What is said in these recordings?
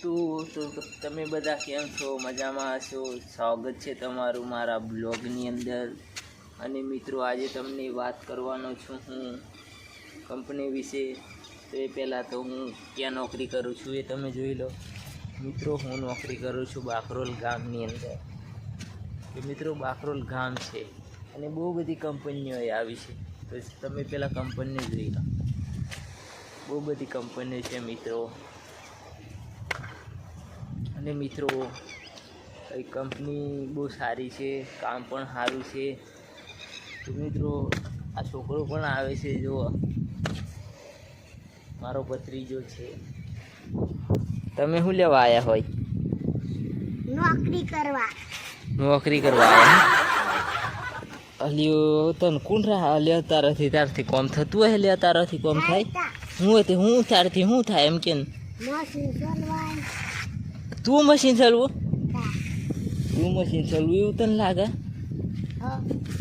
દોસ્તો, તો તમે બધા કેમ છો? મજામાં હશો? સ્વાગત છે તમારું મારા બ્લોગની અંદર. અને મિત્રો, આજે તમને વાત કરવાનો છું હું કંપની વિશે. તો એ પહેલાં તો હું ક્યાં નોકરી કરું છું એ તમે જોઈ લો. મિત્રો, હું નોકરી કરું છું બાકરોલ ગામની અંદર. તો મિત્રો, બાકરોલ ગામ છે અને બહુ બધી કંપનીઓ આવી છે. તો તમે પહેલાં કંપની જોઈ લો. બહુ બધી કંપનીઓ છે મિત્રો. અને મિત્રો, એ કંપની બહુ સારી છે, કામ પણ સારું છે. તો મિત્રો, આ છોકરો પણ આવે છે, જો મારો ભત્રીજો છે. તમે શું લેવા આવ્યા હોય? નોકરી કરવા આવ્યા? અલ્યો, તને કોણ રહ્યા? લે તારાથી કોમ થતું હોય? લે તારાથી કોમ થાય? હું તારથી શું થાય એમ કે? તું મશીન ચલાવું? તું મશીન ચલાવું એવું તને લાગે?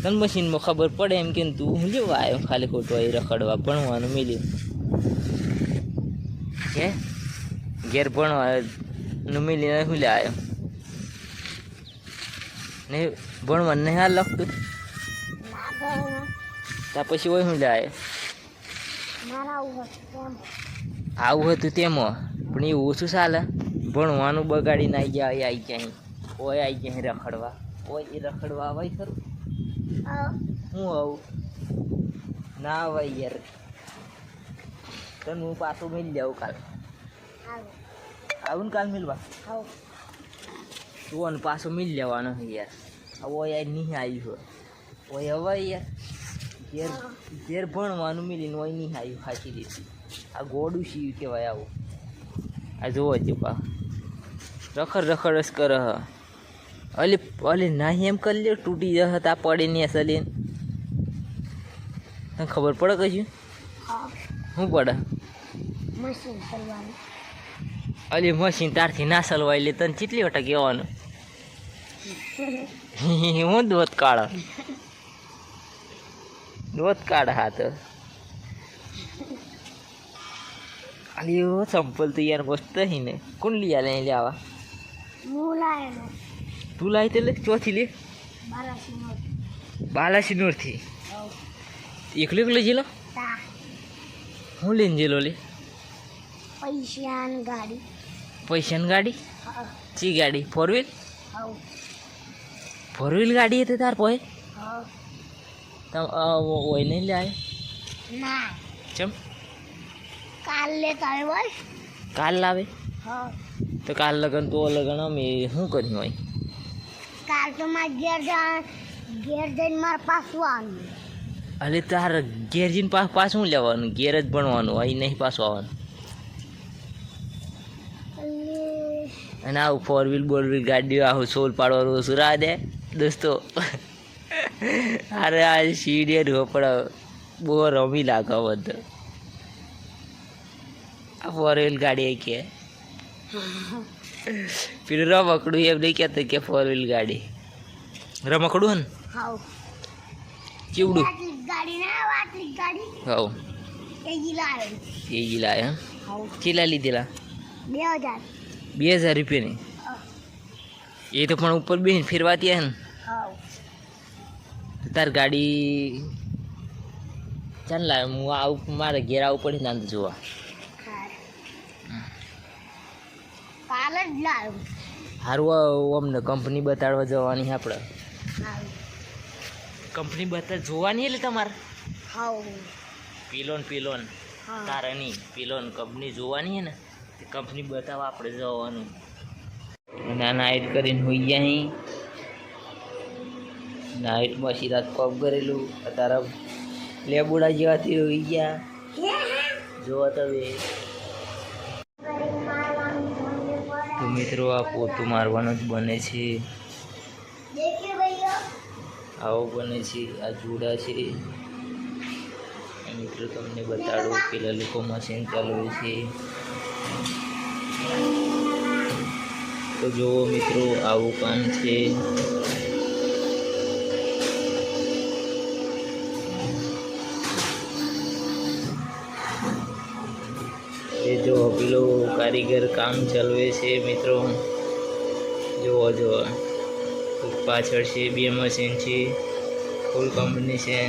તને મશીનમાં ખબર પડે એમ કે તું હું લેવા આવ્યો ખાલી ખોટું અહીં રખડવા ભણવાનું મિલ્યું કે ઘેર ભણવાનું મિલીને શું લે આવ્યો? ને ભણવાનું નહીં હાલ લખતું ત્યાં પછી હોય શું લે આવ્યો? આવું હતું તેમાં પણ એવું ઓછું ચાલે. ભણવાનું બગાડીને આવી ગયા ક્યાંય ઓય આવી ક્યાંય રખડવા ઓય એ રખડવા આવે ખરું? હું આવું ના આવે યાર. તને હું પાછું મિલ જાઉં કાલ. આવું ને કાલ મિલવા તું પાછું મિલ લેવાનો યાર. ઓય નહીં આવ્યું ઓય હવે યાર ઘેર ભણવાનું મિલીને ઓય નહીં આવ્યું ખાસી દીધી. આ ગોડું શીવ કહેવાય આવું. આ જોવો જ પા રખડ જ કરે. અલી નાહી એમ કરી લે તૂટી જશે તા પડે ને સલીને તને ખબર પડે કશું? શું પડે? અલી મશીન તારથી ના સલવાય લે. તને કેટલી વટા કહેવાનું? હું દોત કાઢ હાથ. અલી ચંપલ તો યાર મસ્ત હી ને. કોણ લઈ આલે લેવા? તું લાવી તો લે. ચોથી લે? બાલાસી નોરથી એકલો જેલો? હું લઈને જેલો લે? પૈસાની ગાડી? ચી ગાડી? ફોર વ્હીલ ગાડી હતી તાર પોય? ઓય નહીં લે ચમ કાલ લાવે? તો કાલ લગન તો લગન અમે શું કર્યું હોય? કાલ તો મારે ઘેર જઈને મારે પાછું આવવાનું. અલે તાર ઘેર જઈને પાછું લેવાનું? ઘેર જ ભણવાનું અહીં નહીં પાછું આવવાનું. અને આવું ફોર વ્હીલ ગાડીઓ આવું સોલ પાડવાનું ઓછું રાહ દે દોસ્તો. અરે આ સીડીએ રોપડા બહુ રમી લાગે બધું. આ ફોર વ્હીલ ગાડી કે પેલું રમકડું એમ નહીં કહેતું કે ફોર વ્હીલ ગાડી રમકડું ને કેવડું? હા એ ગીલા કેટલા લીધેલા? 2000 રૂપિયાની? એ તો પણ ઉપર બેન ફેરવાતી હે ને? તાર ગાડી ચાલ લાવે હું આવું મારે ઘેર આવવું પડે ને તો જોવા. સારું અમને કંપની બતાડવા જવાની આપણે. કંપની જોવાની એટલે તમારે પીલોન તારે નહીં પીલોન કંપની જોવાની હે ને તે કંપની બતાવવા આપણે જવાનું. અને આ નાઇટ કરીને હોઈ ગયા અહીં નાઇટમાં સીધા કોપ કરેલું. તારા લેબુડા જેવાથી હોઈ ગયા જોવા તમે. તો મિત્રો, આ પોતું મારવાનું જ બને છે. આવો બને છે. આ જુડા છે. મિત્રો તમને બતાડું પેલા લોકો મશીન ચાલવે છે. તો જુઓ મિત્રો, આવું કામ છે. એ જો પેલો કારીગર કામ ચલાવે છે મિત્રો. જુઓ પાછળ છે 2 મશીન છે, ફૂલ કંપની છે.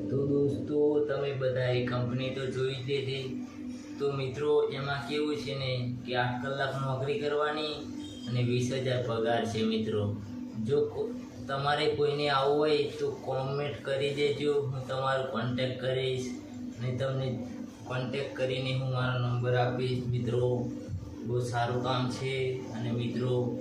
તો દોસ્તો તમે બધા એ કંપની તો જોઈ જ લીધી. તો મિત્રો એમાં કેવું છે ને કે 8 કલાક નોકરી કરવાની અને 20,000 પગાર છે મિત્રો. જો તમારે કોઈને આવવું હોય તો કોમેન્ટ કરી દેજો, હું તમારો કોન્ટેક કરીશ અને તમને કોન્ટેક કરીને હું મારો નંબર આપીશ મિત્રો. બહુ સારું કામ છે અને મિત્રો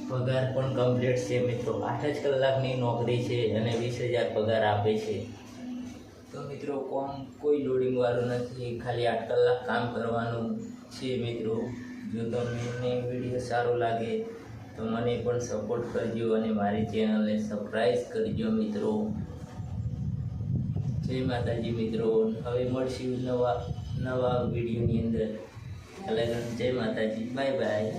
પગાર પણ કમ્પ્લીટ છે મિત્રો. 8 જ કલાકની નોકરી છે અને 20,000 પગાર આપે છે. તો મિત્રો કોઈ લોડિંગ વાળું નથી, ખાલી 8 કલાક કામ કરવાનું છે મિત્રો. જો તમને વિડીયો સારો લાગે તો મને પણ સપોર્ટ કરજો અને મારી ચેનલને સબસ્ક્રાઈબ કરજો મિત્રો. જય માતાજી મિત્રો. હવે મળશું નવા વિડીયોની અંદર. જય માતાજી. Bye bye.